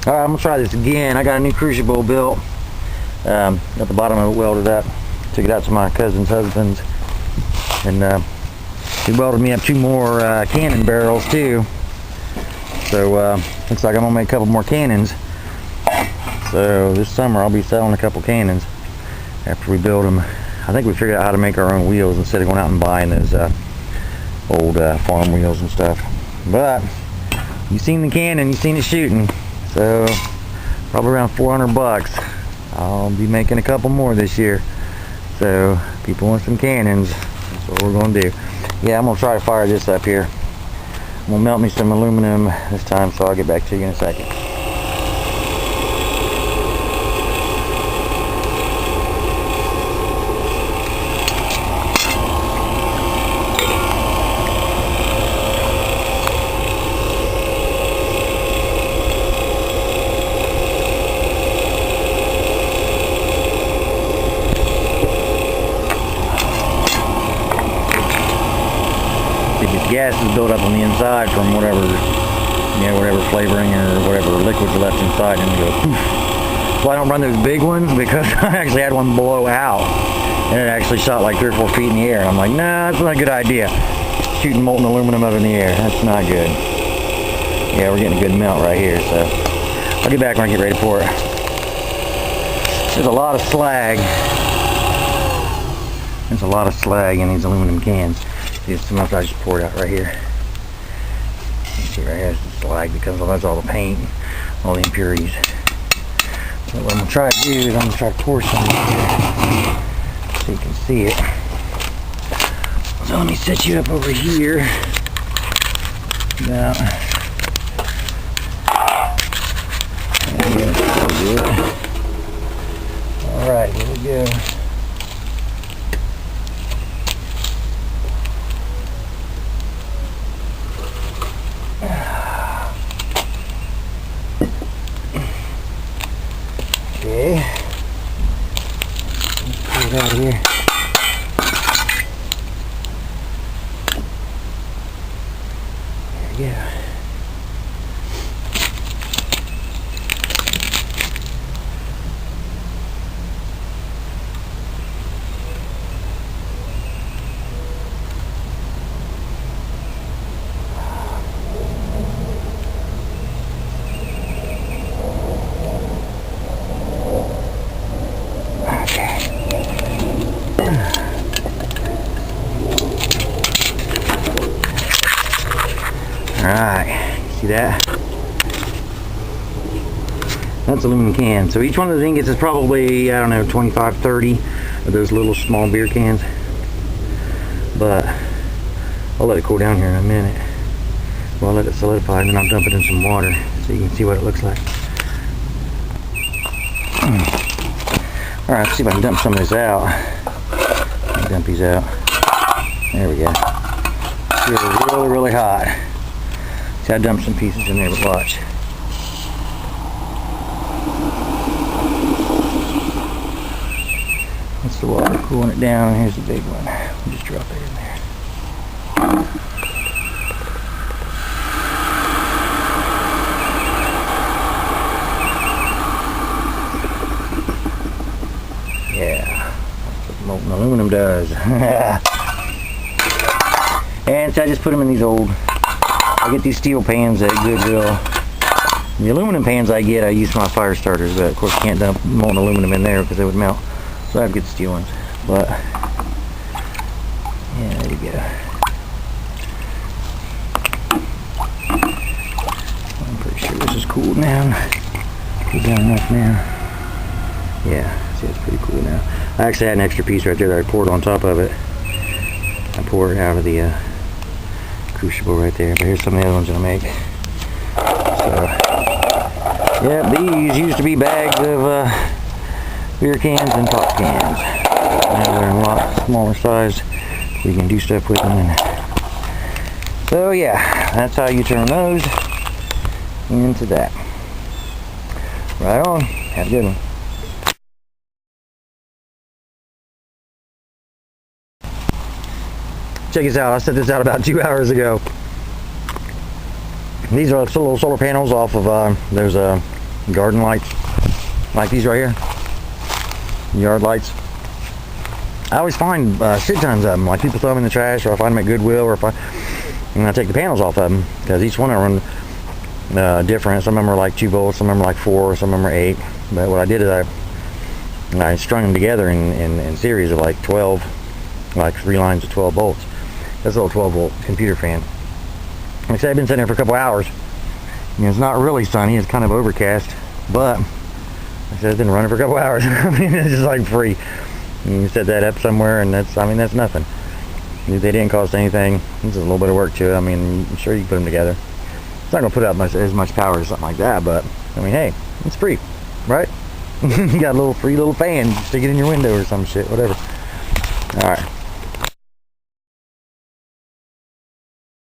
Alright, I'm going to try this again. I got a new crucible built. Got the bottom of it welded up. Took it out to my cousin's husband's. And he welded me up 2 more cannon barrels too. So looks like I'm going to make a couple more cannons. So this summer I'll be selling a couple cannons after we build them. I think we figured out how to make our own wheels instead of going out and buying those old farm wheels and stuff. But you've seen the cannon, you've seen it shooting. So probably around 400 bucks. I'll be making a couple more this year. So people want some cannons. That's what we're going to do. Yeah, I'm going to try to fire this up here. I'm going to melt me some aluminum this time, so I'll get back to you in a second. Gas is built up on the inside from whatever, whatever flavoring or whatever liquids are left inside, and it goes poof. So I don't run those big ones because I actually had one blow out, and it actually shot like 3 or 4 feet in the air. I'm like, nah, that's not a good idea. Shooting molten aluminum up in the air, that's not good. Yeah, we're getting a good melt right here, so I'll get back when I get ready for it. There's a lot of slag. There's a lot of slag in these aluminum cans. So much I just poured out right here. You see right here, it's the slag because that's all the paint, all the impurities. So what I'm going to try to do is I'm going to try to pour some in here so you can see it. So let me set you up over here. Now, alright, here we go. Okay, let's pull it out here. There we go. Alright, see that? That's aluminum can. So each one of those ingots is probably, I don't know, 25, 30 of those little small beer cans. But I'll let it cool down here in a minute. Well, I'll let it solidify and then I'll dump it in some water so you can see what it looks like. Alright, let's see if I can dump some of this out. Dump these out. There we go. It's really, really hot. See, I dumped some pieces in there, but watch. That's the water cooling it down. Here's the big one. We'll just drop it in there. Yeah, that's what molten aluminum does. And so I just put them in these old, I get these steel pans at Goodwill. The aluminum pans I get, I use for my fire starters, but of course you can't dump molten aluminum in there because they would melt. So I have good steel ones. But, yeah, there you go. I'm pretty sure this is cooled down. Cooled down enough now. Yeah, see, it's pretty cool now. I actually had an extra piece right there that I poured on top of it. I poured it out of the crucible right there, but here's some of the other ones that I make. So, yeah, these used to be bags of beer cans and pop cans. Now they're a lot smaller size, so you can do stuff with them. And so yeah, that's how you turn those into that. Right on. Have a good one. Check this out. I set this out about 2 hours ago. These are little solar panels off of those garden lights, like these right here, yard lights. I always find shit tons of them. Like people throw them in the trash, or I find them at Goodwill, or and I take the panels off of them, because each one I run different. Some of them are like 2 volts, some of them are like 4, some of them are 8. But what I did is I strung them together in series of like 12, like 3 lines of 12 volts. That's a little 12 volt computer fan. Like I said, I've been sitting there for a couple hours. You know, it's not really sunny, it's kind of overcast, but like I said, it's been running for a couple hours. I mean, it's just like free. You set that up somewhere, and that's nothing. They didn't cost anything. This is a little bit of work to it. I mean, I'm sure you can put them together. It's not gonna put out as much power as something like that, but I mean, hey, it's free, right? You got a free little fan, stick it in your window or some shit, whatever. All right.